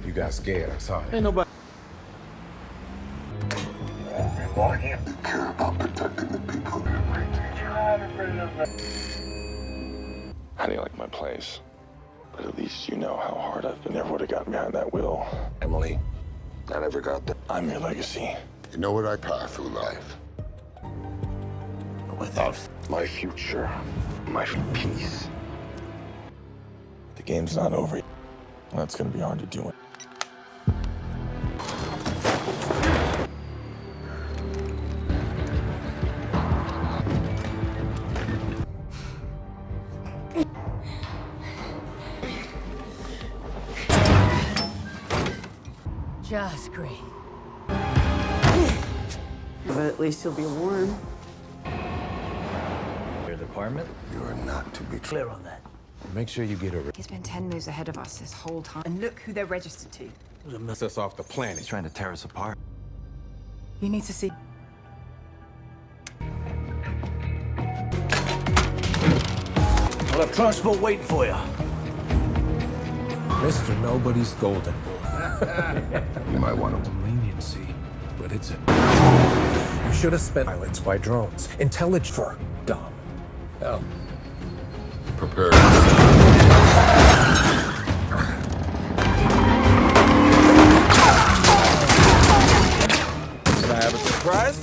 You got scared, I saw it. Ain't nobody. You care about protecting the people. How do you like my place? But at least you know how hard I've been. Never would have gotten behind that wheel. Emily, I never got that. I'm your legacy. You know what I pass through life? Without my future, my peace. The game's not over. That's gonna be hard to do. Just great. But at least you'll be warm. Your department? You are not to be Clear on that. Make sure you get a He's been 10 moves ahead of us this whole time. And look who they're registered to. mess us off the planet. He's trying to tear us apart. You need to see. I'll have transport waiting for you. Mr. Nobody's golden boy. You might want to. Leniency, but it's a... You should have spent pilots by drones. Intelligent for Dom. Hell. Prepare. Can I have a surprise?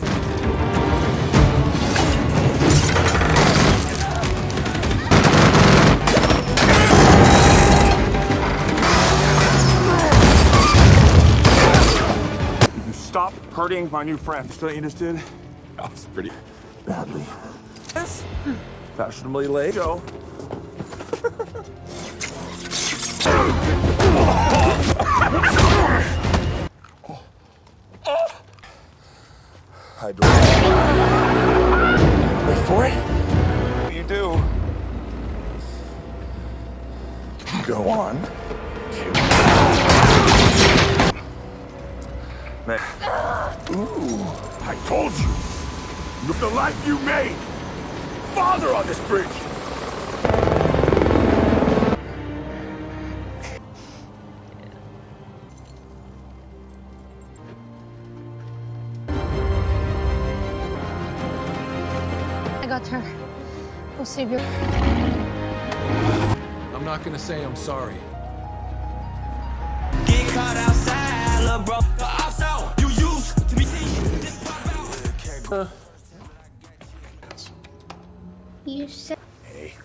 Stop hurting my new friends. Don't you just did? That was pretty... Badly. Yes. Fashionably late. Joe. I do. Wait for it. What do you do? Go on. Man. Ooh, I told you. Look the life you made. Father on this bridge. I got her. We'll save you. I'm not gonna say I'm sorry. Get caught outside, lil' bro. The ops out. You used to be seen. Just pop out. You said. Hey.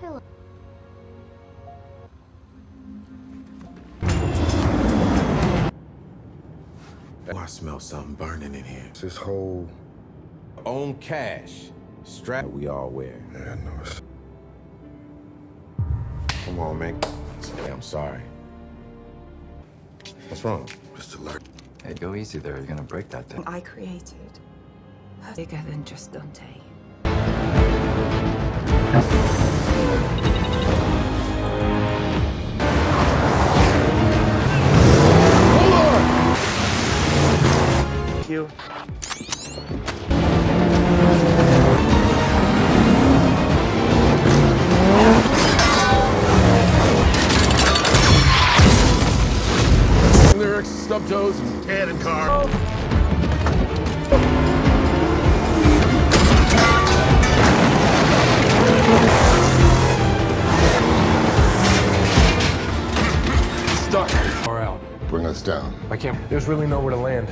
Hello. Oh, I smell something burning in here. This whole... Own cash. Strap we all wear. Yeah, I know it's... Come on, man. Hey, I'm sorry. What's wrong? Mr. Lark. Hey, go easy there. You're gonna break that thing. I created bigger than just Dante. Thank you. Lyrics, stub toes, cannon car. Stuck. Far out. Bring us down. I can't. There's really nowhere to land.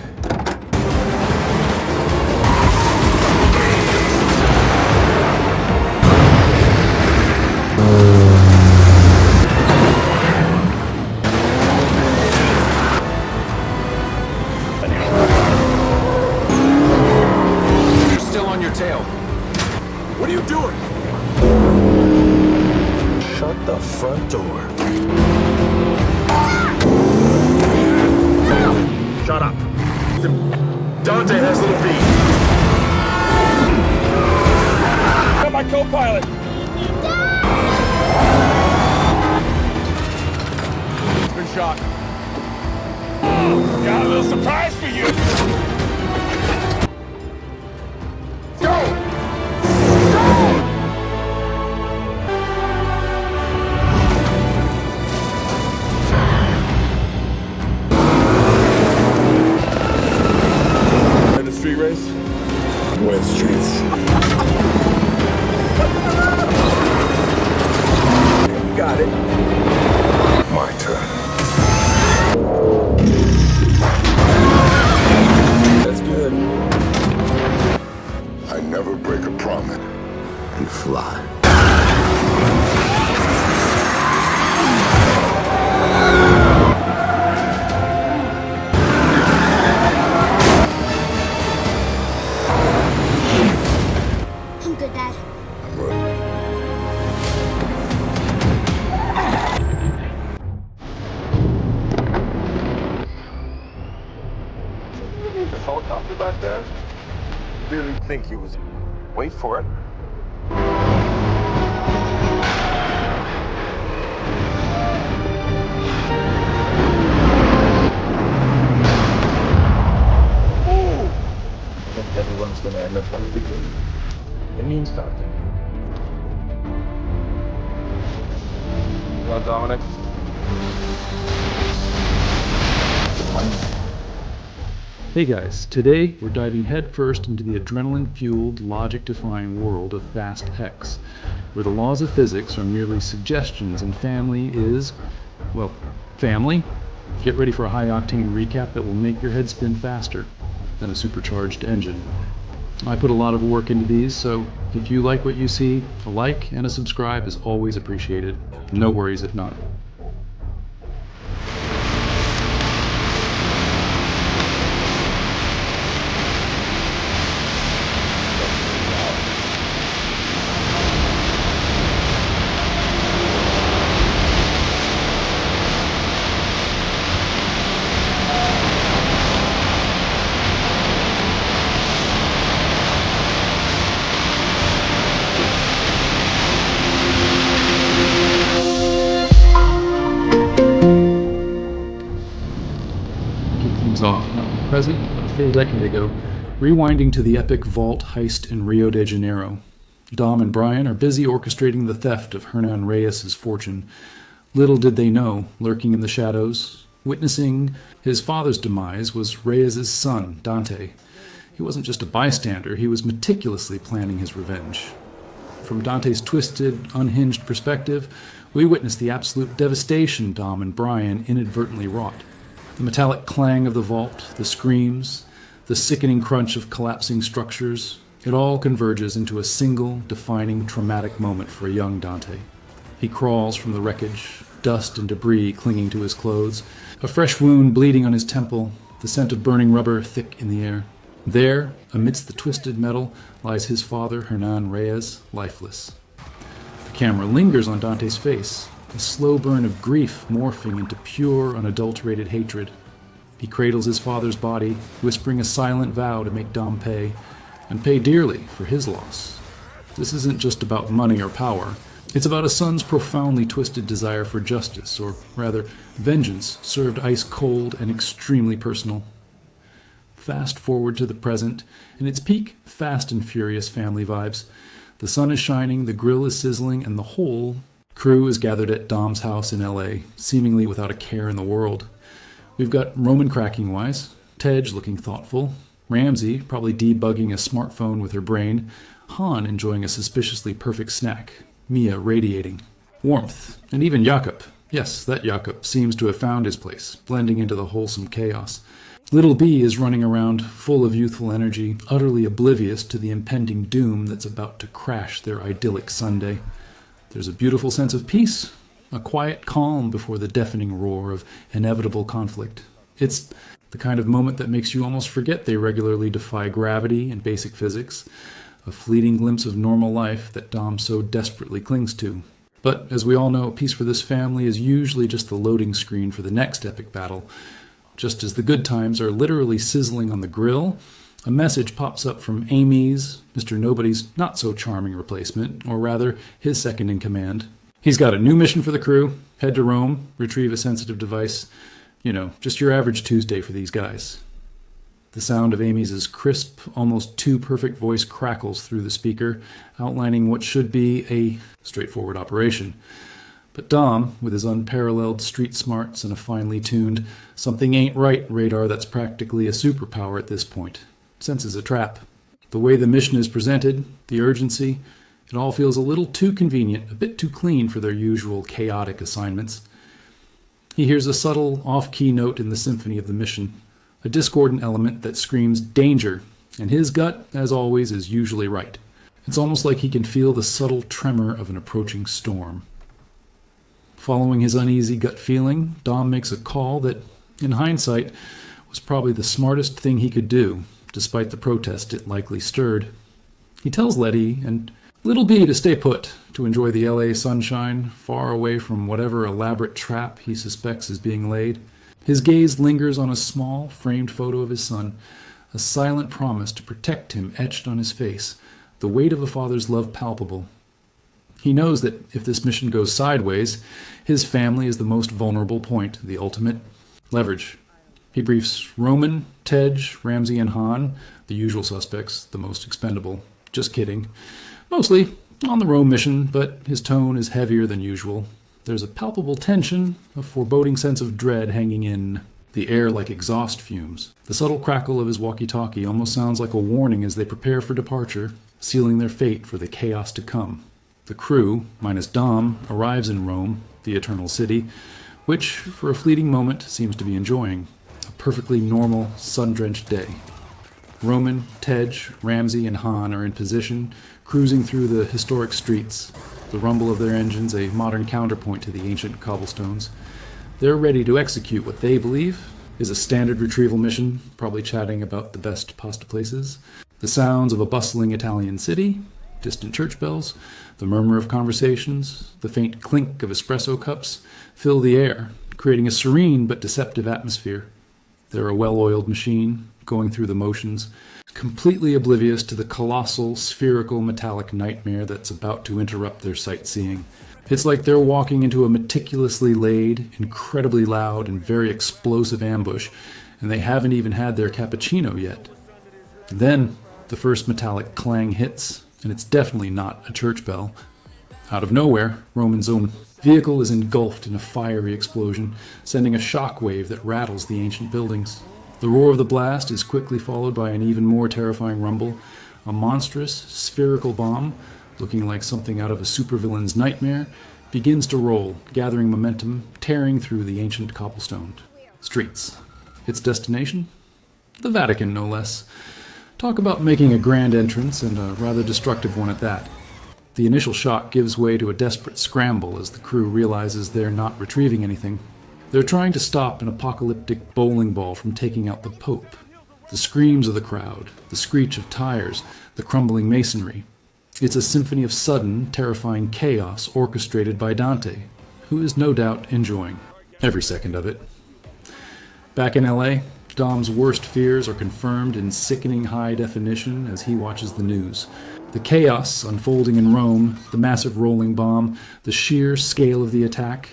You're still on your tail. What are you doing? Shut the front door. Shut up. Dante has little feet. Got my co-pilot. Good shot. Got a little surprise for you. Go! Dad. Really think he was... Wait for it. I think everyone's gonna end up on the beginning. It means nothing. Well, Dominic. Hey guys, today we're diving headfirst into the adrenaline-fueled, logic-defying world of Fast X, where the laws of physics are merely suggestions and family is, well, family? Get ready for a high-octane recap that will make your head spin faster than a supercharged engine. I put a lot of work into these, so if you like what you see, a like and a subscribe is always appreciated. No worries if not. Off. Present, a full decade ago, rewinding to the epic vault heist in Rio de Janeiro. Dom and Brian are busy orchestrating the theft of Hernan Reyes' fortune. Little did they know, lurking in the shadows, witnessing his father's demise, was Reyes' son, Dante. He wasn't just a bystander, he was meticulously planning his revenge. From Dante's twisted, unhinged perspective, we witness the absolute devastation Dom and Brian inadvertently wrought. The metallic clang of the vault, the screams, the sickening crunch of collapsing structures, it all converges into a single, defining, traumatic moment for a young Dante. He crawls from the wreckage, dust and debris clinging to his clothes, a fresh wound bleeding on his temple, the scent of burning rubber thick in the air. There, amidst the twisted metal, lies his father, Hernan Reyes, lifeless. The camera lingers on Dante's face, a slow burn of grief morphing into pure, unadulterated hatred. He cradles his father's body, whispering a silent vow to make Dom pay, and pay dearly for his loss. This isn't just about money or power. It's about a son's profoundly twisted desire for justice, or rather, vengeance, served ice cold and extremely personal. Fast forward to the present, in its peak Fast and Furious family vibes. The sun is shining, the grill is sizzling, and the whole crew is gathered at Dom's house in LA, seemingly without a care in the world. We've got Roman cracking wise, Tej looking thoughtful, Ramsey probably debugging a smartphone with her brain, Han enjoying a suspiciously perfect snack, Mia radiating warmth, and even Jakob. Yes, that Jakob seems to have found his place, blending into the wholesome chaos. Little B is running around full of youthful energy, utterly oblivious to the impending doom that's about to crash their idyllic Sunday. There's a beautiful sense of peace, a quiet calm before the deafening roar of inevitable conflict. It's the kind of moment that makes you almost forget they regularly defy gravity and basic physics, a fleeting glimpse of normal life that Dom so desperately clings to. But as we all know, peace for this family is usually just the loading screen for the next epic battle. Just as the good times are literally sizzling on the grill, a message pops up from Amy's, Mr. Nobody's not-so-charming replacement, or rather, his second-in-command. He's got a new mission for the crew, head to Rome, retrieve a sensitive device. You know, just your average Tuesday for these guys. The sound of Amy's crisp, almost too perfect voice crackles through the speaker, outlining what should be a straightforward operation. But Dom, with his unparalleled street smarts and a finely tuned something ain't right radar that's practically a superpower at this point, senses a trap. The way the mission is presented, the urgency, it all feels a little too convenient, a bit too clean for their usual chaotic assignments. He hears a subtle, off-key note in the symphony of the mission, a discordant element that screams danger, and his gut, as always, is usually right. It's almost like he can feel the subtle tremor of an approaching storm. Following his uneasy gut feeling, Dom makes a call that, in hindsight, was probably the smartest thing he could do, despite the protest it likely stirred. He tells Letty and Little B to stay put, to enjoy the LA sunshine, far away from whatever elaborate trap he suspects is being laid. His gaze lingers on a small, framed photo of his son, a silent promise to protect him etched on his face, the weight of a father's love palpable. He knows that if this mission goes sideways, his family is the most vulnerable point, the ultimate leverage. He briefs Roman, Tej, Ramsey, and Han, the usual suspects, the most expendable. Just kidding. Mostly on the Rome mission, but his tone is heavier than usual. There's a palpable tension, a foreboding sense of dread hanging in the air like exhaust fumes. The subtle crackle of his walkie-talkie almost sounds like a warning as they prepare for departure, sealing their fate for the chaos to come. The crew, minus Dom, arrives in Rome, the Eternal City, which, for a fleeting moment, seems to be enjoying. A perfectly normal, sun-drenched day. Roman, Tej, Ramsey, and Han are in position, cruising through the historic streets, the rumble of their engines a modern counterpoint to the ancient cobblestones. They're ready to execute what they believe is a standard retrieval mission, probably chatting about the best pasta places. The sounds of a bustling Italian city, distant church bells, the murmur of conversations, the faint clink of espresso cups fill the air, creating a serene but deceptive atmosphere. They're a well-oiled machine, going through the motions, completely oblivious to the colossal, spherical, metallic nightmare that's about to interrupt their sightseeing. It's like they're walking into a meticulously laid, incredibly loud, and very explosive ambush, and they haven't even had their cappuccino yet. Then, the first metallic clang hits, and it's definitely not a church bell. Out of nowhere, Roman's own vehicle is engulfed in a fiery explosion, sending a shockwave that rattles the ancient buildings. The roar of the blast is quickly followed by an even more terrifying rumble. A monstrous, spherical bomb, looking like something out of a supervillain's nightmare, begins to roll, gathering momentum, tearing through the ancient cobblestone streets. Its destination? The Vatican, no less. Talk about making a grand entrance, and a rather destructive one at that. The initial shock gives way to a desperate scramble as the crew realizes they're not retrieving anything. They're trying to stop an apocalyptic bowling ball from taking out the Pope. The screams of the crowd, the screech of tires, the crumbling masonry. It's a symphony of sudden, terrifying chaos orchestrated by Dante, who is no doubt enjoying every second of it. Back in LA, Dom's worst fears are confirmed in sickening high definition as he watches the news. The chaos unfolding in Rome, the massive rolling bomb, the sheer scale of the attack,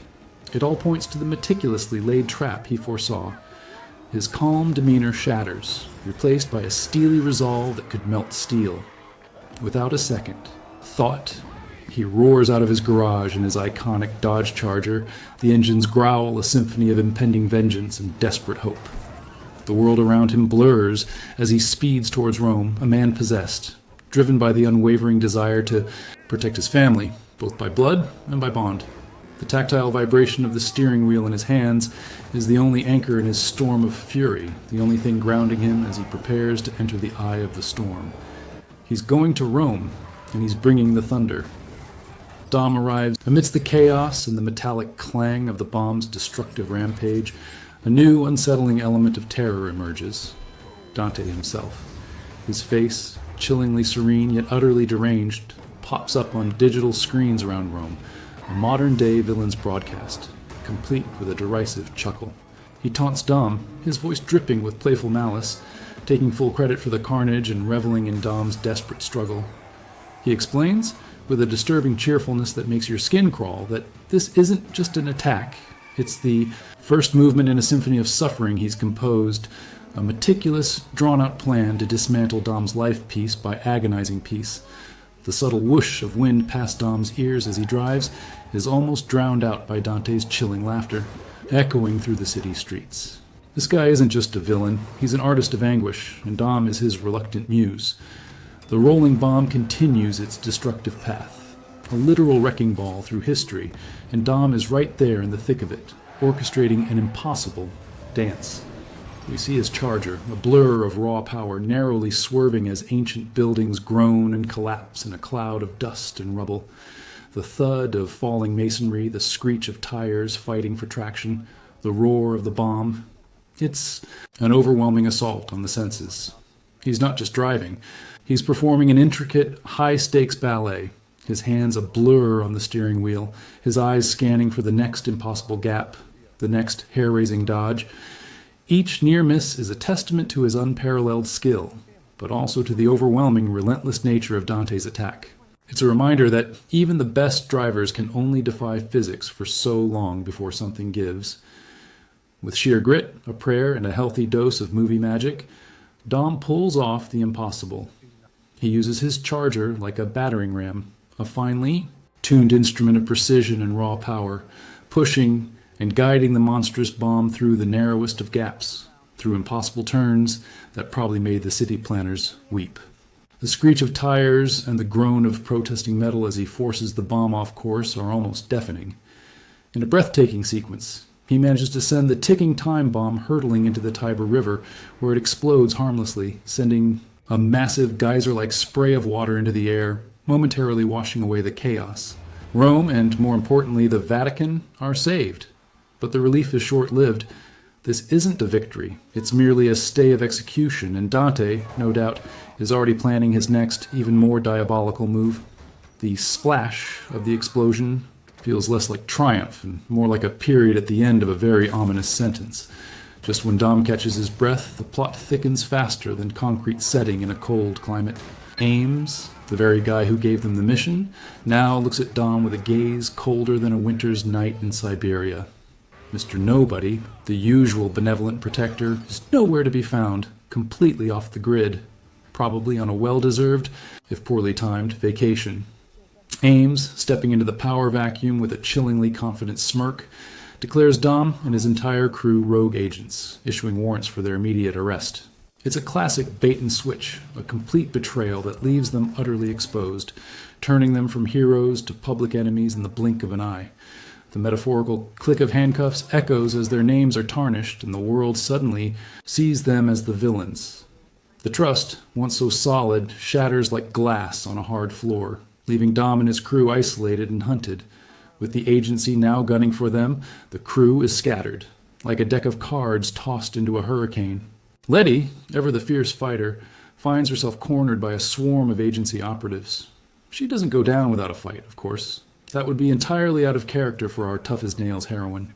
it all points to the meticulously laid trap he foresaw. His calm demeanor shatters, replaced by a steely resolve that could melt steel. Without a second thought, he roars out of his garage in his iconic Dodge Charger, the engines growl a symphony of impending vengeance and desperate hope. The world around him blurs as he speeds towards Rome, a man possessed, driven by the unwavering desire to protect his family, both by blood and by bond. The tactile vibration of the steering wheel in his hands is the only anchor in his storm of fury, the only thing grounding him as he prepares to enter the eye of the storm. He's going to Rome, and he's bringing the thunder. Dom arrives amidst the chaos and the metallic clang of the bomb's destructive rampage. A new, unsettling element of terror emerges. Dante himself. His face, chillingly serene yet utterly deranged, pops up on digital screens around Rome, a modern-day villain's broadcast, complete with a derisive chuckle. He taunts Dom, his voice dripping with playful malice, taking full credit for the carnage and reveling in Dom's desperate struggle. He explains, with a disturbing cheerfulness that makes your skin crawl, that this isn't just an attack. It's the first movement in a symphony of suffering he's composed, a meticulous, drawn-out plan to dismantle Dom's life piece by agonizing piece. The subtle whoosh of wind past Dom's ears as he drives is almost drowned out by Dante's chilling laughter, echoing through the city streets. This guy isn't just a villain, he's an artist of anguish, and Dom is his reluctant muse. The rolling bomb continues its destructive path, a literal wrecking ball through history, and Dom is right there in the thick of it, orchestrating an impossible dance. We see his charger, a blur of raw power, narrowly swerving as ancient buildings groan and collapse in a cloud of dust and rubble. The thud of falling masonry, the screech of tires fighting for traction, the roar of the bomb. It's an overwhelming assault on the senses. He's not just driving. He's performing an intricate, high-stakes ballet, his hands a blur on the steering wheel, his eyes scanning for the next impossible gap, the next hair-raising dodge. Each near miss is a testament to his unparalleled skill, but also to the overwhelming, relentless nature of Dante's attack. It's a reminder that even the best drivers can only defy physics for so long before something gives. With sheer grit, a prayer, and a healthy dose of movie magic, Dom pulls off the impossible. He uses his charger like a battering ram, a finely tuned instrument of precision and raw power, pushing and guiding the monstrous bomb through the narrowest of gaps, through impossible turns that probably made the city planners weep. The screech of tires and the groan of protesting metal as he forces the bomb off course are almost deafening. In a breathtaking sequence, he manages to send the ticking time bomb hurtling into the Tiber River, where it explodes harmlessly, sending a massive geyser-like spray of water into the air, momentarily washing away the chaos. Rome, and more importantly the Vatican, are saved. But the relief is short-lived. This isn't a victory. It's merely a stay of execution, and Dante, no doubt, is already planning his next, even more diabolical move. The splash of the explosion feels less like triumph and more like a period at the end of a very ominous sentence. Just when Dom catches his breath, the plot thickens faster than concrete setting in a cold climate. Ames, the very guy who gave them the mission, now looks at Dom with a gaze colder than a winter's night in Siberia. Mr. Nobody, the usual benevolent protector, is nowhere to be found, completely off the grid, probably on a well-deserved, if poorly timed, vacation. Ames, stepping into the power vacuum with a chillingly confident smirk, declares Dom and his entire crew rogue agents, issuing warrants for their immediate arrest. It's a classic bait and switch, a complete betrayal that leaves them utterly exposed, turning them from heroes to public enemies in the blink of an eye. The metaphorical click of handcuffs echoes as their names are tarnished, and the world suddenly sees them as the villains. The trust, once so solid, shatters like glass on a hard floor, leaving Dom and his crew isolated and hunted. With the agency now gunning for them, the crew is scattered, like a deck of cards tossed into a hurricane. Letty, ever the fierce fighter, finds herself cornered by a swarm of agency operatives. She doesn't go down without a fight, of course. That would be entirely out of character for our tough-as-nails heroine.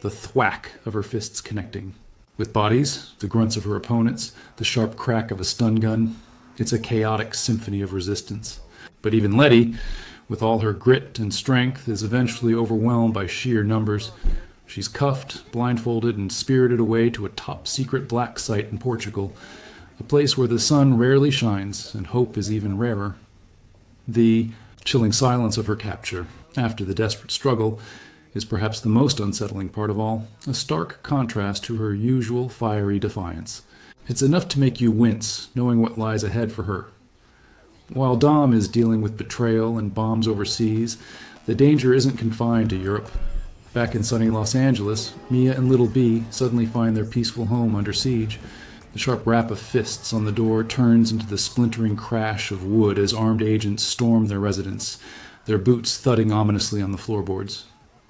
The thwack of her fists connecting. With bodies, the grunts of her opponents, the sharp crack of a stun gun, it's a chaotic symphony of resistance. But even Letty, with all her grit and strength, is eventually overwhelmed by sheer numbers. She's cuffed, blindfolded, and spirited away to a top-secret black site in Portugal, a place where the sun rarely shines and hope is even rarer. The chilling silence of her capture, after the desperate struggle, is perhaps the most unsettling part of all, a stark contrast to her usual fiery defiance. It's enough to make you wince, knowing what lies ahead for her. While Dom is dealing with betrayal and bombs overseas, the danger isn't confined to Europe. Back in sunny Los Angeles, Mia and Little B suddenly find their peaceful home under siege. The sharp rap of fists on the door turns into the splintering crash of wood as armed agents storm their residence, their boots thudding ominously on the floorboards.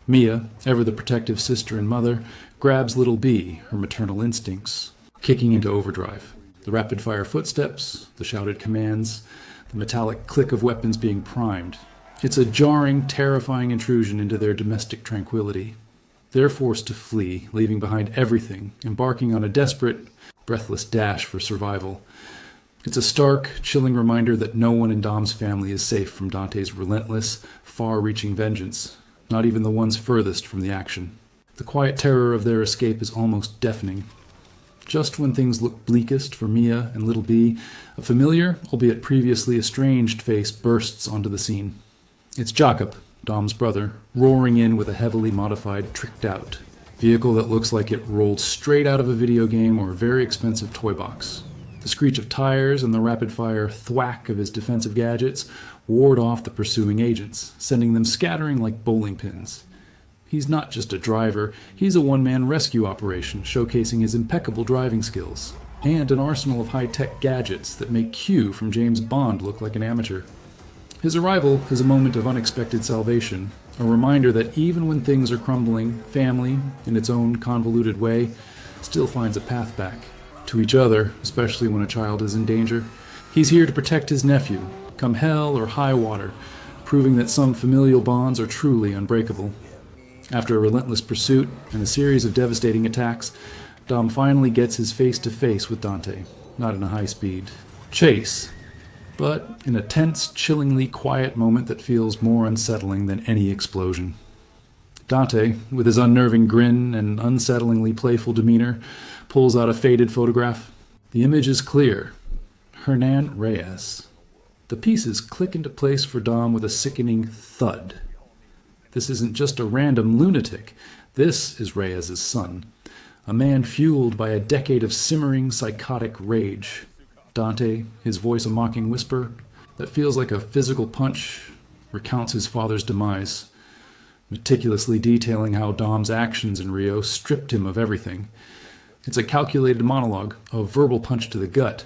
Mia, ever the protective sister and mother, grabs Little B, her maternal instincts, kicking into overdrive. The rapid-fire footsteps, the shouted commands, the metallic click of weapons being primed. It's a jarring, terrifying intrusion into their domestic tranquility. They're forced to flee, leaving behind everything, embarking on a desperate, breathless dash for survival. It's a stark, chilling reminder that no one in Dom's family is safe from Dante's relentless, far-reaching vengeance, not even the ones furthest from the action. The quiet terror of their escape is almost deafening. Just when things look bleakest for Mia and Little B, a familiar, albeit previously estranged face bursts onto the scene. It's Jakob, Dom's brother, roaring in with a heavily modified tricked-out vehicle that looks like it rolled straight out of a video game or a very expensive toy box. The screech of tires and the rapid-fire thwack of his defensive gadgets ward off the pursuing agents, sending them scattering like bowling pins. He's not just a driver, he's a one-man rescue operation showcasing his impeccable driving skills, and an arsenal of high-tech gadgets that make Q from James Bond look like an amateur. His arrival is a moment of unexpected salvation, a reminder that even when things are crumbling, family, in its own convoluted way, still finds a path back. To each other, especially when a child is in danger. He's here to protect his nephew, come hell or high water, proving that some familial bonds are truly unbreakable. After a relentless pursuit and a series of devastating attacks, Dom finally gets his face-to-face with Dante, not in a high-speed chase, but in a tense, chillingly quiet moment that feels more unsettling than any explosion. Dante, with his unnerving grin and unsettlingly playful demeanor, pulls out a faded photograph. The image is clear. Hernan Reyes. The pieces click into place for Dom with a sickening thud. This isn't just a random lunatic. This is Reyes' son, a man fueled by a decade of simmering, psychotic rage. Dante, his voice a mocking whisper that feels like a physical punch, recounts his father's demise, meticulously detailing how Dom's actions in Rio stripped him of everything. It's a calculated monologue, a verbal punch to the gut,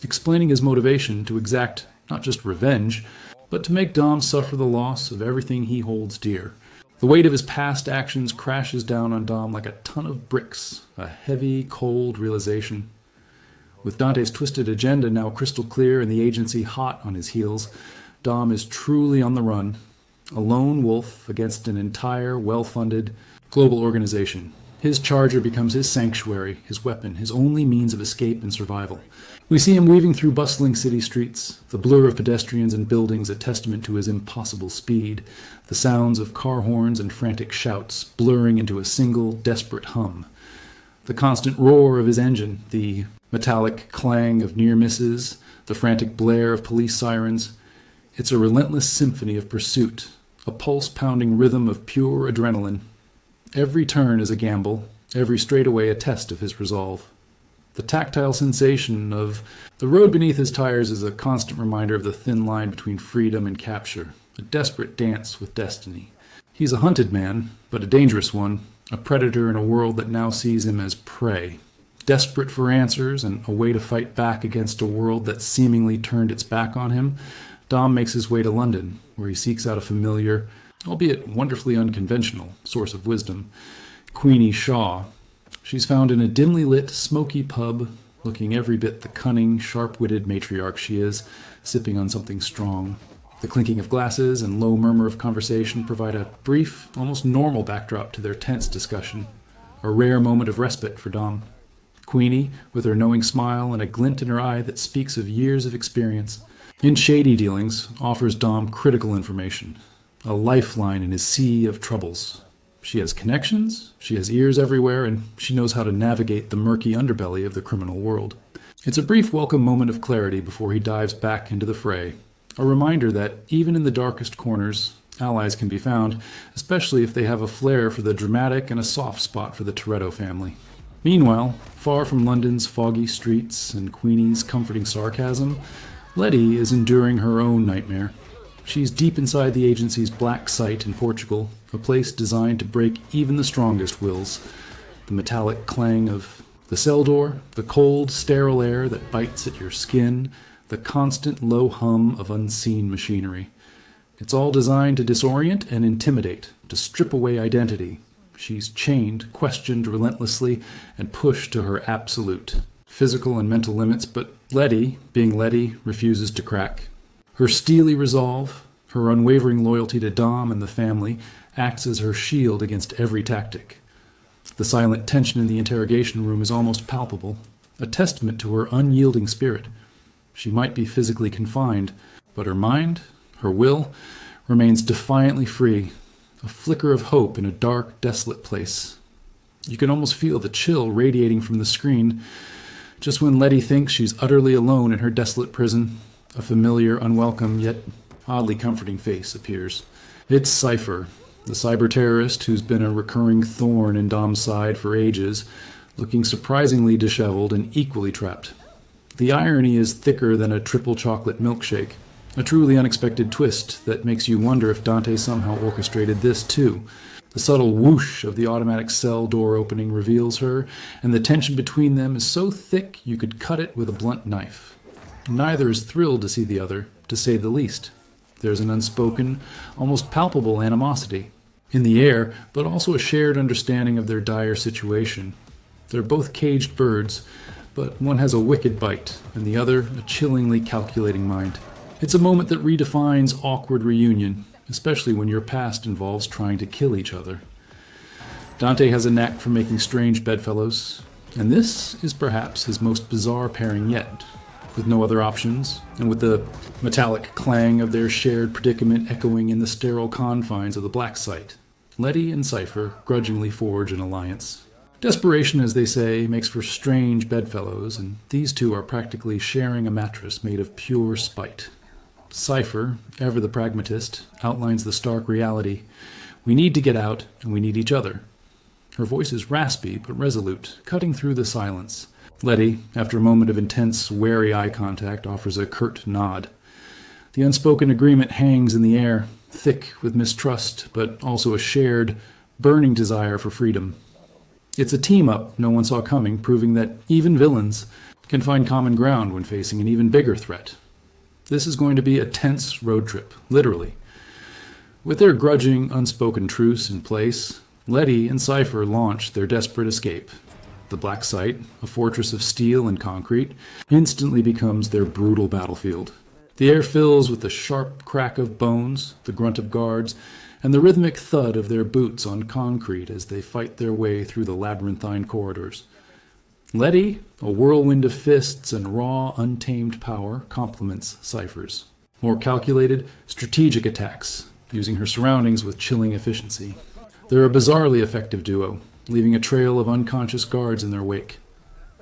explaining his motivation to exact not just revenge, but to make Dom suffer the loss of everything he holds dear. The weight of his past actions crashes down on Dom like a ton of bricks, a heavy, cold realization. With Dante's twisted agenda now crystal clear and the agency hot on his heels, Dom is truly on the run, a lone wolf against an entire, well-funded global organization. His charger becomes his sanctuary, his weapon, his only means of escape and survival. We see him weaving through bustling city streets, the blur of pedestrians and buildings a testament to his impossible speed, the sounds of car horns and frantic shouts blurring into a single, desperate hum. The constant roar of his engine, the metallic clang of near misses, the frantic blare of police sirens. It's a relentless symphony of pursuit, a pulse-pounding rhythm of pure adrenaline. Every turn is a gamble, every straightaway a test of his resolve. The tactile sensation of the road beneath his tires is a constant reminder of the thin line between freedom and capture, a desperate dance with destiny. He's a hunted man, but a dangerous one, a predator in a world that now sees him as prey. Desperate for answers and a way to fight back against a world that seemingly turned its back on him, Dom makes his way to London, where he seeks out a familiar, albeit wonderfully unconventional, source of wisdom, Queenie Shaw. She's found in a dimly lit, smoky pub, looking every bit the cunning, sharp-witted matriarch she is, sipping on something strong. The clinking of glasses and low murmur of conversation provide a brief, almost normal backdrop to their tense discussion, a rare moment of respite for Dom. Queenie, with her knowing smile and a glint in her eye that speaks of years of experience, in shady dealings, offers Dom critical information, a lifeline in his sea of troubles. She has connections, she has ears everywhere, and she knows how to navigate the murky underbelly of the criminal world. It's a brief welcome moment of clarity before he dives back into the fray, a reminder that even in the darkest corners, allies can be found, especially if they have a flair for the dramatic and a soft spot for the Toretto family. Meanwhile, far from London's foggy streets and Queenie's comforting sarcasm, Letty is enduring her own nightmare. She's deep inside the agency's black site in Portugal, a place designed to break even the strongest wills. The metallic clang of the cell door, the cold, sterile air that bites at your skin, the constant low hum of unseen machinery. It's all designed to disorient and intimidate, to strip away identity. She's chained, questioned relentlessly, and pushed to her absolute physical and mental limits, but Letty, being Letty, refuses to crack. Her steely resolve, her unwavering loyalty to Dom and the family, acts as her shield against every tactic. The silent tension in the interrogation room is almost palpable, a testament to her unyielding spirit. She might be physically confined, but her mind, her will, remains defiantly free, a flicker of hope in a dark, desolate place. You can almost feel the chill radiating from the screen. Just when Letty thinks she's utterly alone in her desolate prison, a familiar, unwelcome, yet oddly comforting face appears. It's Cypher, the cyber-terrorist who's been a recurring thorn in Dom's side for ages, looking surprisingly disheveled and equally trapped. The irony is thicker than a triple chocolate milkshake, a truly unexpected twist that makes you wonder if Dante somehow orchestrated this too. The subtle whoosh of the automatic cell door opening reveals her, and the tension between them is so thick you could cut it with a blunt knife. Neither is thrilled to see the other, to say the least. There's an unspoken, almost palpable animosity in the air, but also a shared understanding of their dire situation. They're both caged birds, but one has a wicked bite, and the other a chillingly calculating mind. It's a moment that redefines awkward reunion, especially when your past involves trying to kill each other. Dante has a knack for making strange bedfellows. And this is perhaps his most bizarre pairing yet, with no other options, and with the metallic clang of their shared predicament echoing in the sterile confines of the black site. Letty and Cypher grudgingly forge an alliance. Desperation, as they say, makes for strange bedfellows, and these two are practically sharing a mattress made of pure spite. Cypher, ever the pragmatist, outlines the stark reality. We need to get out, and we need each other. Her voice is raspy but resolute, cutting through the silence. Letty, after a moment of intense, wary eye contact, offers a curt nod. The unspoken agreement hangs in the air, thick with mistrust, but also a shared, burning desire for freedom. It's a team-up no one saw coming, proving that even villains can find common ground when facing an even bigger threat. This is going to be a tense road trip, literally. With their grudging, unspoken truce in place, Letty and Cypher launch their desperate escape. The Black Site, a fortress of steel and concrete, instantly becomes their brutal battlefield. The air fills with the sharp crack of bones, the grunt of guards, and the rhythmic thud of their boots on concrete as they fight their way through the labyrinthine corridors. Letty, a whirlwind of fists and raw, untamed power, complements Cypher's. More calculated, strategic attacks, using her surroundings with chilling efficiency. They're a bizarrely effective duo, leaving a trail of unconscious guards in their wake.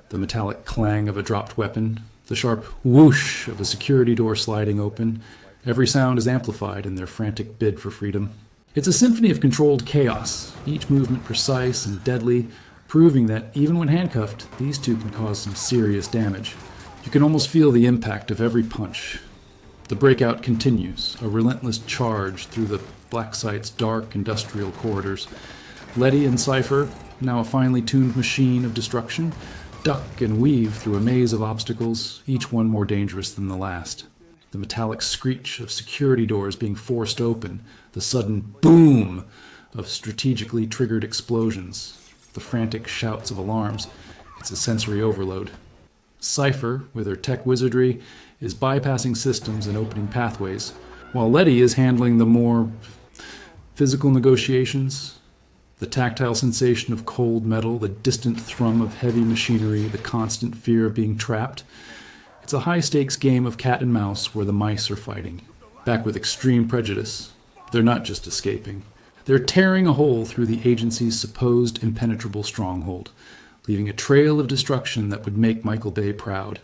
The metallic clang of a dropped weapon, the sharp whoosh of a security door sliding open, every sound is amplified in their frantic bid for freedom. It's a symphony of controlled chaos, each movement precise and deadly, proving that even when handcuffed, these two can cause some serious damage. You can almost feel the impact of every punch. The breakout continues, a relentless charge through the Black Site's dark industrial corridors. Letty and Cypher, now a finely tuned machine of destruction, duck and weave through a maze of obstacles, each one more dangerous than the last. The metallic screech of security doors being forced open, the sudden boom of strategically triggered explosions, the frantic shouts of alarms. It's a sensory overload. Cypher, with her tech wizardry, is bypassing systems and opening pathways, while Letty is handling the more physical negotiations, the tactile sensation of cold metal, the distant thrum of heavy machinery, the constant fear of being trapped. It's a high-stakes game of cat and mouse where the mice are fighting. Back with extreme prejudice, they're not just escaping. They're tearing a hole through the agency's supposed impenetrable stronghold, leaving a trail of destruction that would make Michael Bay proud.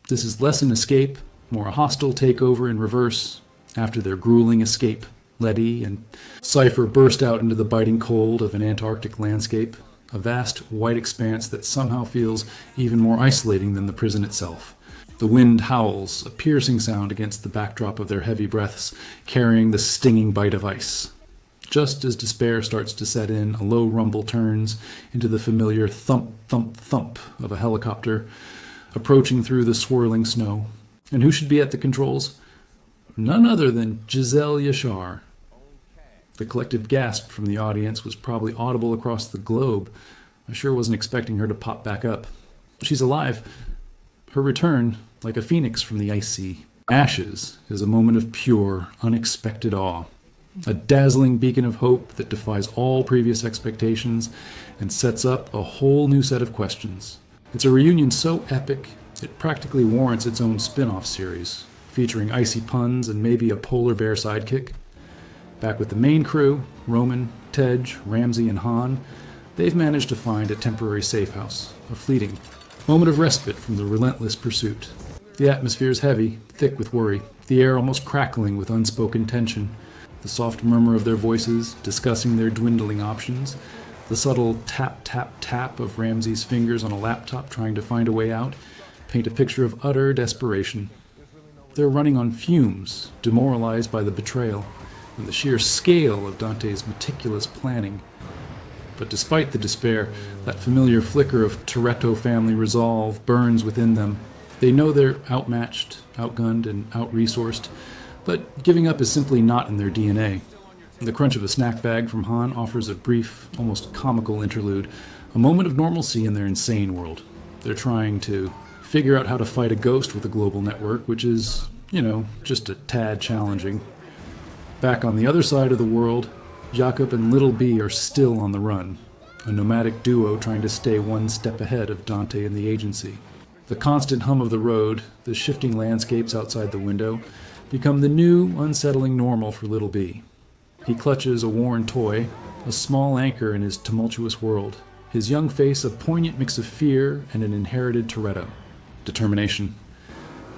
This is less an escape, more a hostile takeover in reverse. After their grueling escape, Letty and Cypher burst out into the biting cold of an Antarctic landscape, a vast white expanse that somehow feels even more isolating than the prison itself. The wind howls, a piercing sound against the backdrop of their heavy breaths, carrying the stinging bite of ice. Just as despair starts to set in, a low rumble turns into the familiar thump, thump, thump of a helicopter approaching through the swirling snow. And who should be at the controls? None other than Giselle Yashar. The collective gasp from the audience was probably audible across the globe. I sure wasn't expecting her to pop back up. She's alive. Her return, like a phoenix from the icy ashes, is a moment of pure, unexpected awe. A dazzling beacon of hope that defies all previous expectations and sets up a whole new set of questions. It's a reunion so epic, it practically warrants its own spin-off series, featuring icy puns and maybe a polar bear sidekick. Back with the main crew, Roman, Tej, Ramsey, and Han, they've managed to find a temporary safe house, a fleeting moment of respite from the relentless pursuit. The atmosphere is heavy, thick with worry, the air almost crackling with unspoken tension. The soft murmur of their voices, discussing their dwindling options, the subtle tap, tap, tap of Ramsey's fingers on a laptop trying to find a way out, paint a picture of utter desperation. They're running on fumes, demoralized by the betrayal and the sheer scale of Dante's meticulous planning. But despite the despair, that familiar flicker of Toretto family resolve burns within them. They know they're outmatched, outgunned, and out-resourced, but giving up is simply not in their DNA. The crunch of a snack bag from Han offers a brief, almost comical interlude, a moment of normalcy in their insane world. They're trying to figure out how to fight a ghost with a global network, which is, just a tad challenging. Back on the other side of the world, Jakob and Little B are still on the run. a nomadic duo trying to stay one step ahead of Dante and the agency. The constant hum of the road, the shifting landscapes outside the window, become the new, unsettling normal for Little B. He clutches a worn toy, a small anchor in his tumultuous world, his young face a poignant mix of fear and an inherited Toretto. Determination.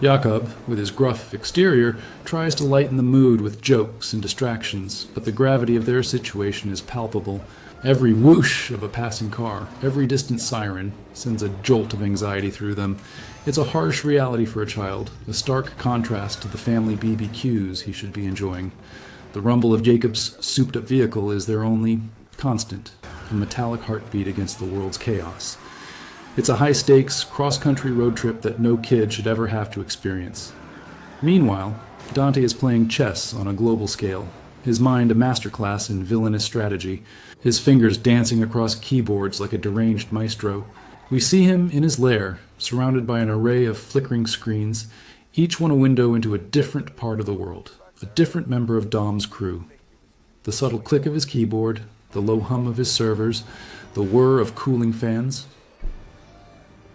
Jakob, with his gruff exterior, tries to lighten the mood with jokes and distractions, but the gravity of their situation is palpable. Every whoosh of a passing car, every distant siren, sends a jolt of anxiety through them. It's a harsh reality for a child, a stark contrast to the family BBQs he should be enjoying. The rumble of Jacob's souped-up vehicle is their only constant, a metallic heartbeat against the world's chaos. It's a high-stakes, cross-country road trip that no kid should ever have to experience. Meanwhile, Dante is playing chess on a global scale, his mind a masterclass in villainous strategy, his fingers dancing across keyboards like a deranged maestro. We see him in his lair, surrounded by an array of flickering screens, each one a window into a different part of the world, a different member of Dom's crew. The subtle click of his keyboard, the low hum of his servers, the whir of cooling fans.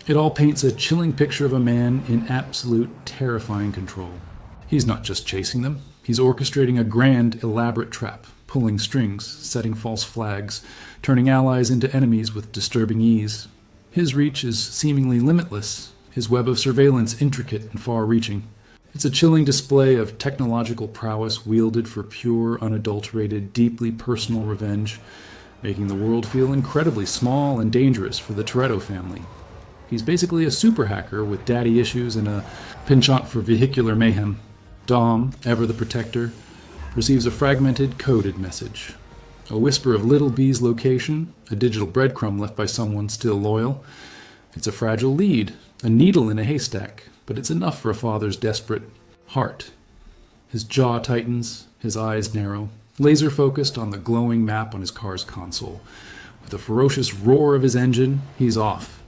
It all paints a chilling picture of a man in absolute, terrifying control. He's not just chasing them. He's orchestrating a grand, elaborate trap, pulling strings, setting false flags, turning allies into enemies with disturbing ease. His reach is seemingly limitless, his web of surveillance intricate and far-reaching. It's a chilling display of technological prowess wielded for pure, unadulterated, deeply personal revenge, making the world feel incredibly small and dangerous for the Toretto family. He's basically a super hacker with daddy issues and a penchant for vehicular mayhem. Dom, ever the protector, receives a fragmented, coded message. A whisper of Little B's location, a digital breadcrumb left by someone still loyal. It's a fragile lead, a needle in a haystack, but it's enough for a father's desperate heart. His jaw tightens, his eyes narrow, laser-focused on the glowing map on his car's console. With a ferocious roar of his engine, he's off.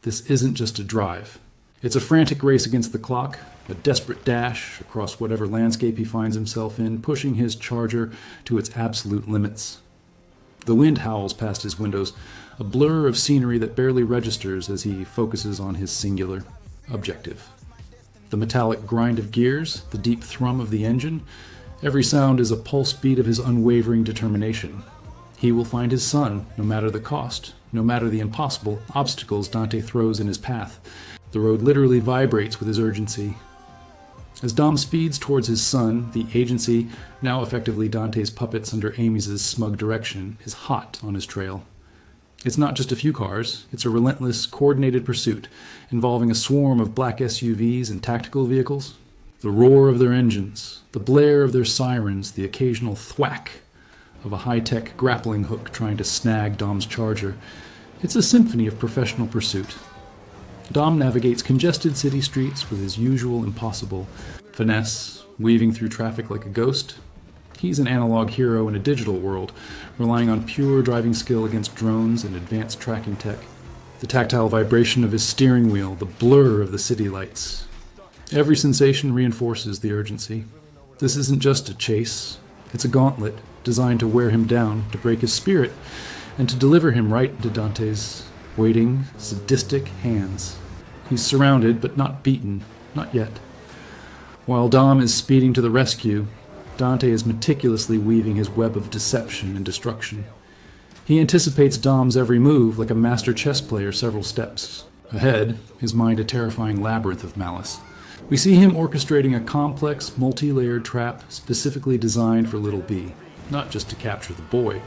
This isn't just a drive. It's a frantic race against the clock, a desperate dash across whatever landscape he finds himself in, pushing his charger to its absolute limits. The wind howls past his windows, a blur of scenery that barely registers as he focuses on his singular objective. The metallic grind of gears, the deep thrum of the engine, every sound is a pulse beat of his unwavering determination. He will find his son, no matter the cost, no matter the impossible obstacles Dante throws in his path. The road literally vibrates with his urgency. As Dom speeds towards his son, the agency, now effectively Dante's puppets under Amy's smug direction, is hot on his trail. It's not just a few cars, it's a relentless, coordinated pursuit involving a swarm of black SUVs and tactical vehicles. The roar of their engines, the blare of their sirens, the occasional thwack of a high-tech grappling hook trying to snag Dom's charger. It's a symphony of professional pursuit. Dom navigates congested city streets with his usual impossible finesse, weaving through traffic like a ghost. He's an analog hero in a digital world, relying on pure driving skill against drones and advanced tracking tech. The tactile vibration of his steering wheel, the blur of the city lights. Every sensation reinforces the urgency. This isn't just a chase, it's a gauntlet designed to wear him down, to break his spirit, and to deliver him right into Dante's waiting, sadistic hands. He's surrounded, but not beaten, not yet. While Dom is speeding to the rescue, Dante is meticulously weaving his web of deception and destruction. He anticipates Dom's every move like a master chess player several steps ahead, his mind a terrifying labyrinth of malice. We see him orchestrating a complex, multi-layered trap specifically designed for Little B, not just to capture the boy,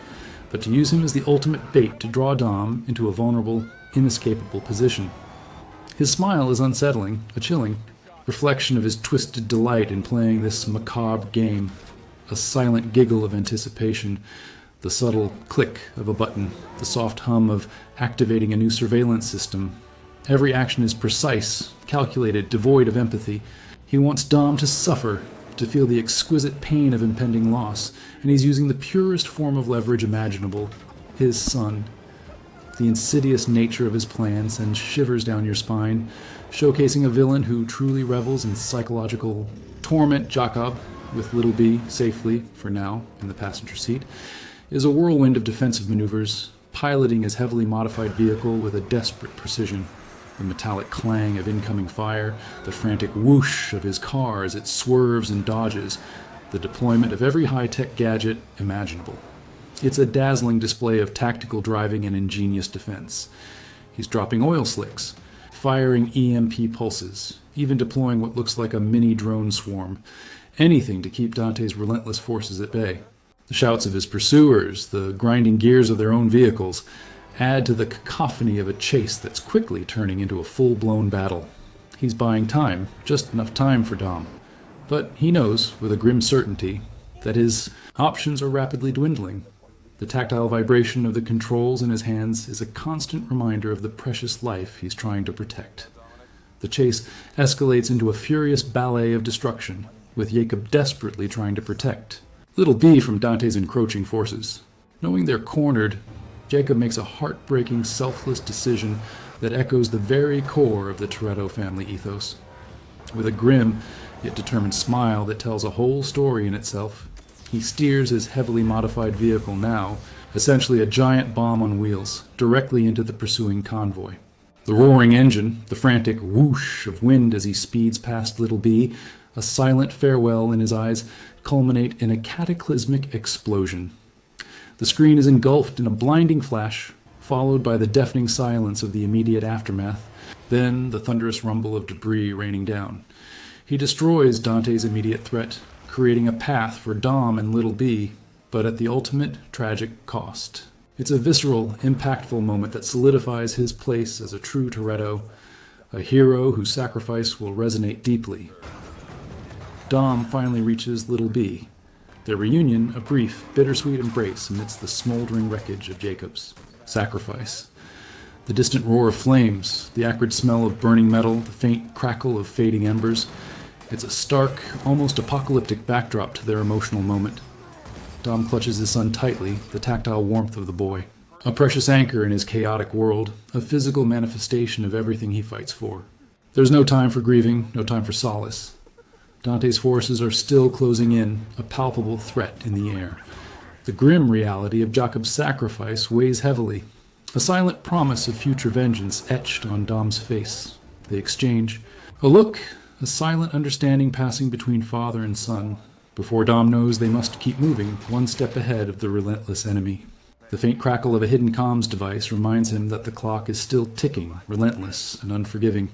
but to use him as the ultimate bait to draw Dom into a vulnerable, inescapable position. His smile is unsettling, a chilling reflection of his twisted delight in playing this macabre game, a silent giggle of anticipation, the subtle click of a button, the soft hum of activating a new surveillance system. Every action is precise, calculated, devoid of empathy. He wants Dom to suffer, to feel the exquisite pain of impending loss, and he's using the purest form of leverage imaginable, his son. The insidious nature of his plan sends shivers down your spine, showcasing a villain who truly revels in psychological torment. Jakob, with Little B safely, for now, in the passenger seat, is a whirlwind of defensive maneuvers, piloting his heavily modified vehicle with a desperate precision. The metallic clang of incoming fire, the frantic whoosh of his car as it swerves and dodges, the deployment of every high-tech gadget imaginable. It's a dazzling display of tactical driving and ingenious defense. He's dropping oil slicks, firing EMP pulses, even deploying what looks like a mini drone swarm. Anything to keep Dante's relentless forces at bay. The shouts of his pursuers, the grinding gears of their own vehicles, add to the cacophony of a chase that's quickly turning into a full-blown battle. He's buying time, just enough time for Dom. But he knows, with a grim certainty, that his options are rapidly dwindling. The tactile vibration of the controls in his hands is a constant reminder of the precious life he's trying to protect. The chase escalates into a furious ballet of destruction, with Jacob desperately trying to protect Little B from Dante's encroaching forces. Knowing they're cornered, Jacob makes a heartbreaking, selfless decision that echoes the very core of the Toretto family ethos. With a grim, yet determined smile that tells a whole story in itself, he steers his heavily modified vehicle now, essentially a giant bomb on wheels, directly into the pursuing convoy. The roaring engine, the frantic whoosh of wind as he speeds past Little B, a silent farewell in his eyes, culminate in a cataclysmic explosion. The screen is engulfed in a blinding flash, followed by the deafening silence of the immediate aftermath, then the thunderous rumble of debris raining down. He destroys Dante's immediate threat, creating a path for Dom and Little B, but at the ultimate tragic cost. It's a visceral, impactful moment that solidifies his place as a true Toretto, a hero whose sacrifice will resonate deeply. Dom finally reaches Little B. Their reunion, a brief, bittersweet embrace amidst the smoldering wreckage of Jacob's sacrifice. The distant roar of flames, the acrid smell of burning metal, the faint crackle of fading embers. It's a stark, almost apocalyptic backdrop to their emotional moment. Dom clutches his son tightly, the tactile warmth of the boy. A precious anchor in his chaotic world, a physical manifestation of everything he fights for. There's no time for grieving, no time for solace. Dante's forces are still closing in, a palpable threat in the air. The grim reality of Jacob's sacrifice weighs heavily, a silent promise of future vengeance etched on Dom's face. They exchange a look, a silent understanding passing between father and son, before Dom knows they must keep moving, one step ahead of the relentless enemy. The faint crackle of a hidden comms device reminds him that the clock is still ticking, relentless and unforgiving.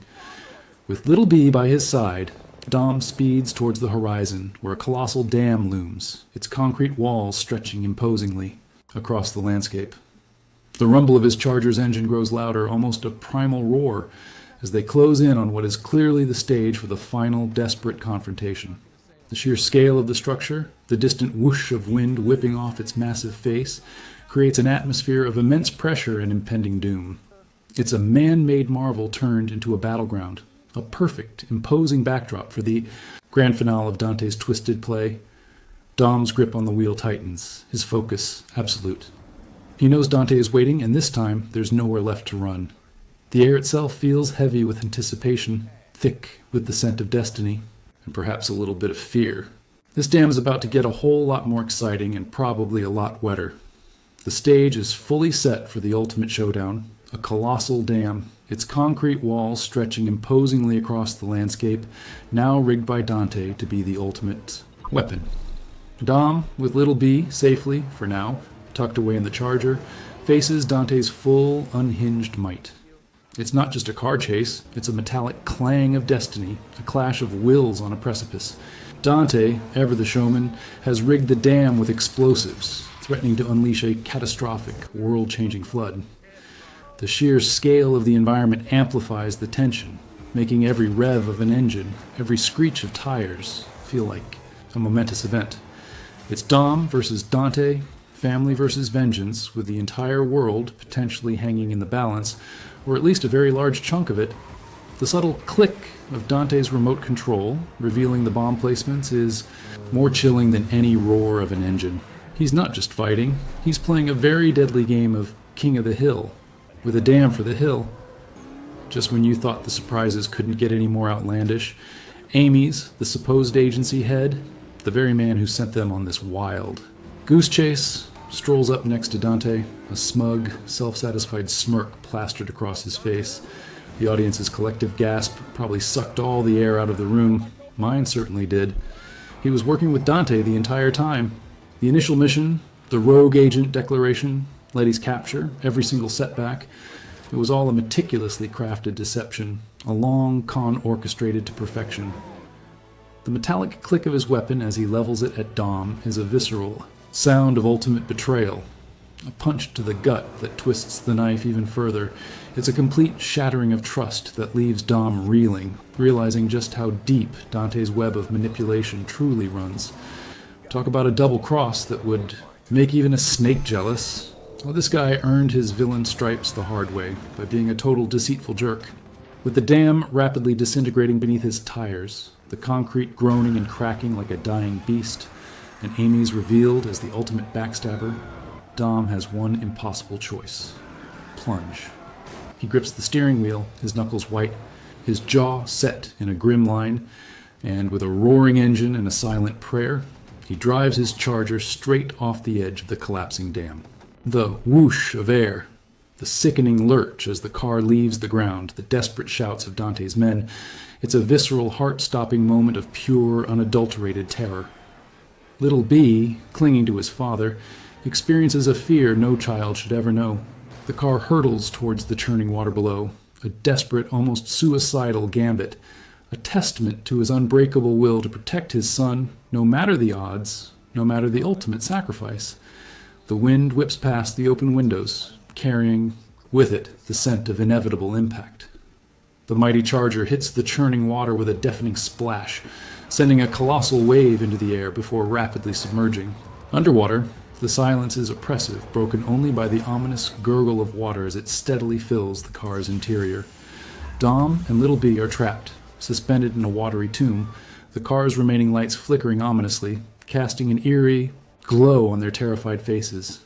With Little B by his side, Dom speeds towards the horizon, where a colossal dam looms, its concrete walls stretching imposingly across the landscape. The rumble of his Charger's engine grows louder, almost a primal roar, as they close in on what is clearly the stage for the final, desperate confrontation. The sheer scale of the structure, the distant whoosh of wind whipping off its massive face, creates an atmosphere of immense pressure and impending doom. It's a man-made marvel turned into a battleground. A perfect, imposing backdrop for the grand finale of Dante's twisted play. Dom's grip on the wheel tightens, his focus absolute. He knows Dante is waiting, and this time there's nowhere left to run. The air itself feels heavy with anticipation, thick with the scent of destiny, and perhaps a little bit of fear. This dam is about to get a whole lot more exciting and probably a lot wetter. The stage is fully set for the ultimate showdown, a colossal dam, its concrete walls stretching imposingly across the landscape, now rigged by Dante to be the ultimate weapon. Dom, with Little B safely, for now, tucked away in the Charger, faces Dante's full, unhinged might. It's not just a car chase, it's a metallic clang of destiny, a clash of wills on a precipice. Dante, ever the showman, has rigged the dam with explosives, threatening to unleash a catastrophic, world-changing flood. The sheer scale of the environment amplifies the tension, making every rev of an engine, every screech of tires, feel like a momentous event. It's Dom versus Dante, family versus vengeance, with the entire world potentially hanging in the balance, or at least a very large chunk of it. The subtle click of Dante's remote control, revealing the bomb placements, is more chilling than any roar of an engine. He's not just fighting, he's playing a very deadly game of King of the Hill, with a dam for the hill. Just when you thought the surprises couldn't get any more outlandish, Amy's, the supposed agency head, the very man who sent them on this wild goose chase, strolls up next to Dante, a smug, self-satisfied smirk plastered across his face. The audience's collective gasp probably sucked all the air out of the room. Mine certainly did. He was working with Dante the entire time. The initial mission, the rogue agent declaration, Letty's capture, every single setback, it was all a meticulously crafted deception, a long con orchestrated to perfection. The metallic click of his weapon as he levels it at Dom is a visceral sound of ultimate betrayal, a punch to the gut that twists the knife even further. It's a complete shattering of trust that leaves Dom reeling, realizing just how deep Dante's web of manipulation truly runs. Talk about a double cross that would make even a snake jealous. Well, this guy earned his villain stripes the hard way by being a total deceitful jerk. With the dam rapidly disintegrating beneath his tires, the concrete groaning and cracking like a dying beast, and Amy's revealed as the ultimate backstabber, Dom has one impossible choice: plunge. He grips the steering wheel, his knuckles white, his jaw set in a grim line, and with a roaring engine and a silent prayer, he drives his charger straight off the edge of the collapsing dam. The whoosh of air, the sickening lurch as the car leaves the ground, the desperate shouts of Dante's men, it's a visceral, heart-stopping moment of pure, unadulterated terror. Little B, clinging to his father, experiences a fear no child should ever know. The car hurtles towards the churning water below, a desperate, almost suicidal gambit, a testament to his unbreakable will to protect his son, no matter the odds, no matter the ultimate sacrifice. The wind whips past the open windows, carrying with it the scent of inevitable impact. The mighty charger hits the churning water with a deafening splash, sending a colossal wave into the air before rapidly submerging. Underwater, the silence is oppressive, broken only by the ominous gurgle of water as it steadily fills the car's interior. Dom and Little B are trapped, suspended in a watery tomb, the car's remaining lights flickering ominously, casting an eerie glow on their terrified faces.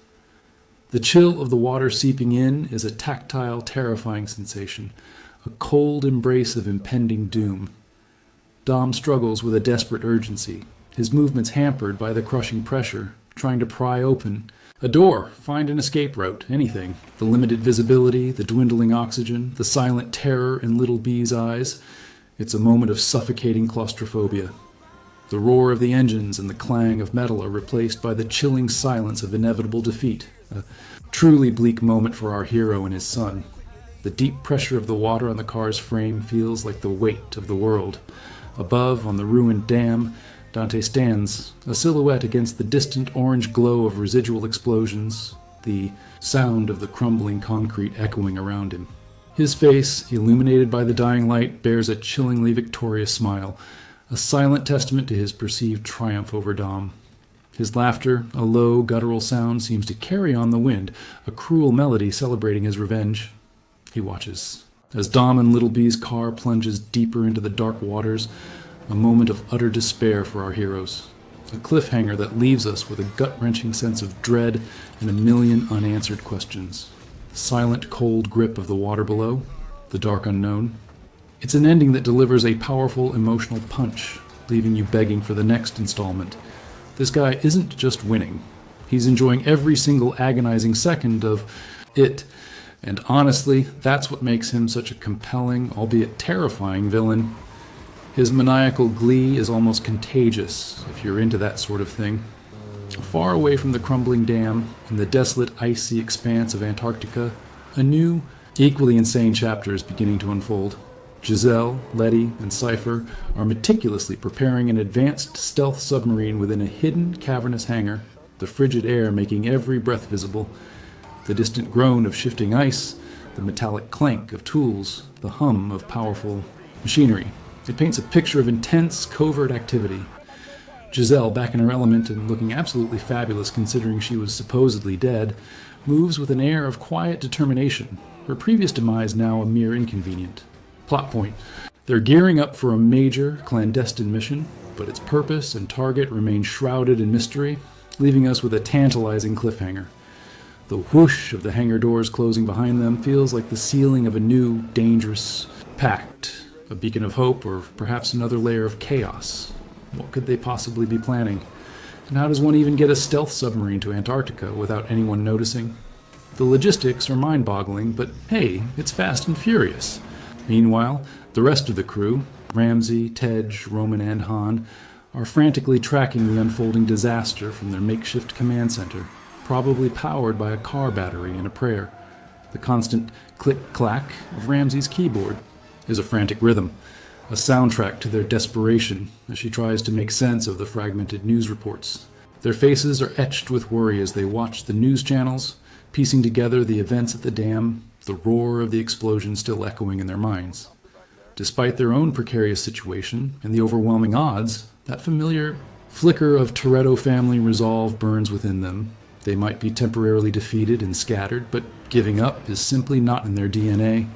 The chill of the water seeping in is a tactile, terrifying sensation, a cold embrace of impending doom. Dom struggles with a desperate urgency, his movements hampered by the crushing pressure, trying to pry open a door, find an escape route, anything. The limited visibility, the dwindling oxygen, the silent terror in Little B's eyes. It's a moment of suffocating claustrophobia. The roar of the engines and the clang of metal are replaced by the chilling silence of inevitable defeat. A truly bleak moment for our hero and his son. The deep pressure of the water on the car's frame feels like the weight of the world. Above, on the ruined dam, Dante stands, a silhouette against the distant orange glow of residual explosions, the sound of the crumbling concrete echoing around him. His face, illuminated by the dying light, bears a chillingly victorious smile, a silent testament to his perceived triumph over Dom. His laughter, a low, guttural sound, seems to carry on the wind, a cruel melody celebrating his revenge. He watches. As Dom and Little B's car plunges deeper into the dark waters, a moment of utter despair for our heroes. A cliffhanger that leaves us with a gut-wrenching sense of dread and a million unanswered questions. The silent, cold grip of the water below, the dark unknown. It's an ending that delivers a powerful emotional punch, leaving you begging for the next installment. This guy isn't just winning. He's enjoying every single agonizing second of it. And honestly, that's what makes him such a compelling, albeit terrifying, villain. His maniacal glee is almost contagious, if you're into that sort of thing. Far away from the crumbling dam, in the desolate, icy expanse of Antarctica, a new, equally insane chapter is beginning to unfold. Giselle, Letty, and Cypher are meticulously preparing an advanced stealth submarine within a hidden, cavernous hangar, the frigid air making every breath visible. The distant groan of shifting ice, the metallic clank of tools, the hum of powerful machinery. It paints a picture of intense, covert activity. Giselle, back in her element and looking absolutely fabulous considering she was supposedly dead, moves with an air of quiet determination, her previous demise now a mere inconvenient. Plot point. They're gearing up for a major, clandestine mission, but its purpose and target remain shrouded in mystery, leaving us with a tantalizing cliffhanger. The whoosh of the hangar doors closing behind them feels like the sealing of a new, dangerous pact, a beacon of hope, or perhaps another layer of chaos. What could they possibly be planning? And how does one even get a stealth submarine to Antarctica without anyone noticing? The logistics are mind-boggling, but hey, it's Fast and Furious. Meanwhile, the rest of the crew, Ramsey, Tej, Roman, and Han, are frantically tracking the unfolding disaster from their makeshift command center, probably powered by a car battery and a prayer. The constant click-clack of Ramsey's keyboard is a frantic rhythm, a soundtrack to their desperation as she tries to make sense of the fragmented news reports. Their faces are etched with worry as they watch the news channels, piecing together the events at the dam, the roar of the explosion still echoing in their minds. Despite their own precarious situation and the overwhelming odds, that familiar flicker of Toretto family resolve burns within them. They might be temporarily defeated and scattered, but giving up is simply not in their DNA.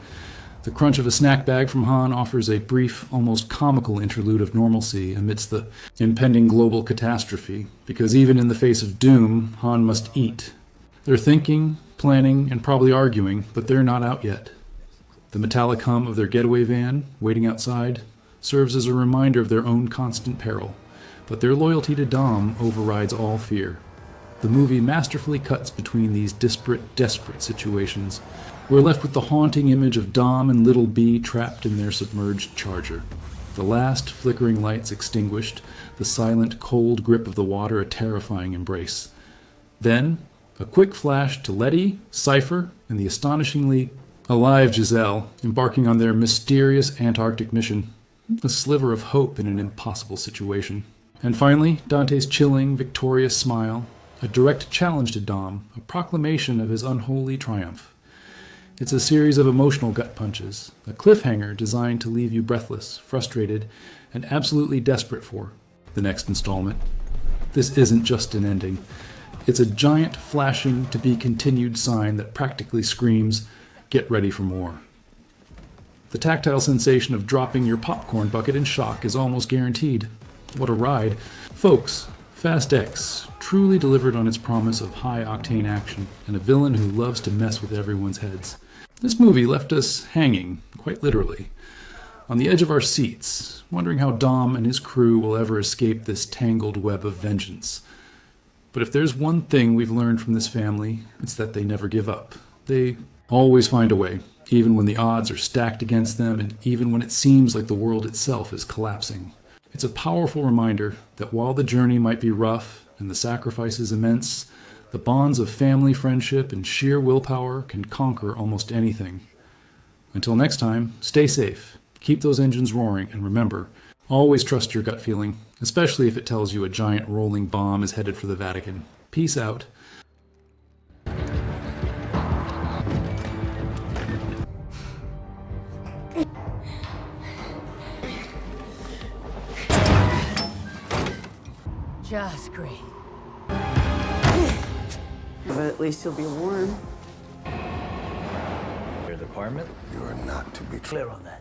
The crunch of a snack bag from Han offers a brief, almost comical interlude of normalcy amidst the impending global catastrophe, because even in the face of doom, Han must eat. They're thinking, planning, and probably arguing, but they're not out yet. The metallic hum of their getaway van, waiting outside, serves as a reminder of their own constant peril, but their loyalty to Dom overrides all fear. The movie masterfully cuts between these disparate, desperate situations. We're left with the haunting image of Dom and Little B trapped in their submerged charger. The last flickering lights extinguished, the silent, cold grip of the water a terrifying embrace. Then, a quick flash to Letty, Cypher, and the astonishingly alive Giselle embarking on their mysterious Antarctic mission. A sliver of hope in an impossible situation. And finally, Dante's chilling, victorious smile, a direct challenge to Dom, a proclamation of his unholy triumph. It's a series of emotional gut punches, a cliffhanger designed to leave you breathless, frustrated, and absolutely desperate for the next installment. This isn't just an ending. It's a giant, flashing, to-be-continued sign that practically screams, "Get ready for more." The tactile sensation of dropping your popcorn bucket in shock is almost guaranteed. What a ride. Folks, Fast X truly delivered on its promise of high-octane action and a villain who loves to mess with everyone's heads. This movie left us hanging, quite literally, on the edge of our seats, wondering how Dom and his crew will ever escape this tangled web of vengeance. But if there's one thing we've learned from this family, it's that they never give up. They always find a way, even when the odds are stacked against them and even when it seems like the world itself is collapsing. It's a powerful reminder that while the journey might be rough and the sacrifices immense, the bonds of family, friendship, and sheer willpower can conquer almost anything. Until next time, stay safe, keep those engines roaring, and remember, always trust your gut feeling, especially if it tells you a giant rolling bomb is headed for the Vatican. Peace out. Just great. But at least you'll be warm. Your department? You are not to be Clear on that.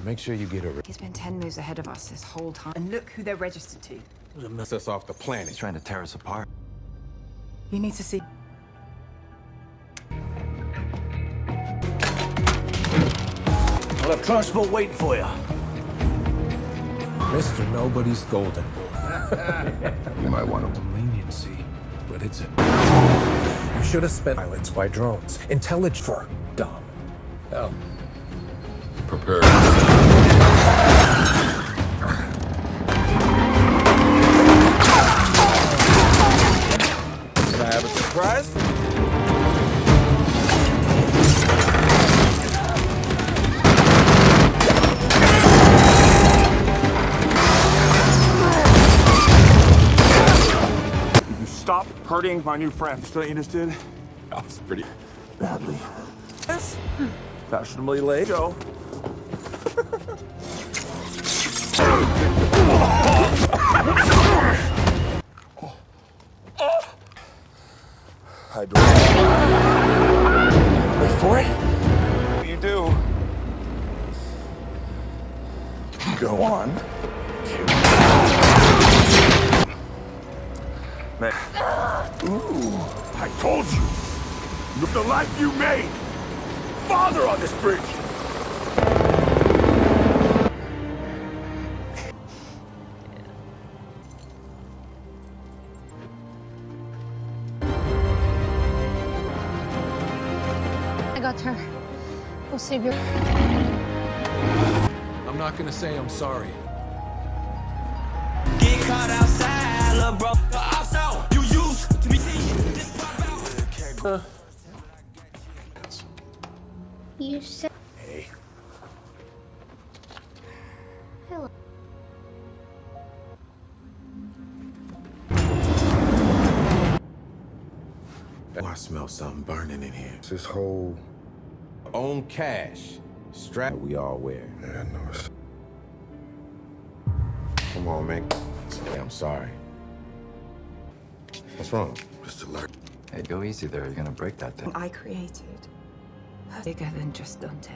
Make sure you get a He's been 10 moves ahead of us this whole time. And look who they're registered to. mess us off the planet. He's trying to tear us apart. You need to see. I'll have transport waiting for you. Mr. Nobody's golden boy. You might want to. Leniency, but it's a... You should have spent pilots by drones. Intelligent for Dom. Hell. Prepare. Can I have a surprise? Stop hurting my new friend. Still interested? That was pretty Badly. Yes. Fashionably late. Go. I don't. Wait for it. You do. Go on. Man. Ooh, I told you. Look the life you made. Father on this bridge. We'll save your... I'm not gonna say I'm sorry. Get caught outside, lil' bro. The ops out. You used to be seen. This pop out. You said... Hey. Hello. Oh, I smell something burning in here. This whole... Own cash. Strap we all wear. Yeah, I know it's... Come on, man. Say I'm sorry. What's wrong? Just alert. Hey, go easy there. You're gonna break that thing. I created bigger than just Dante.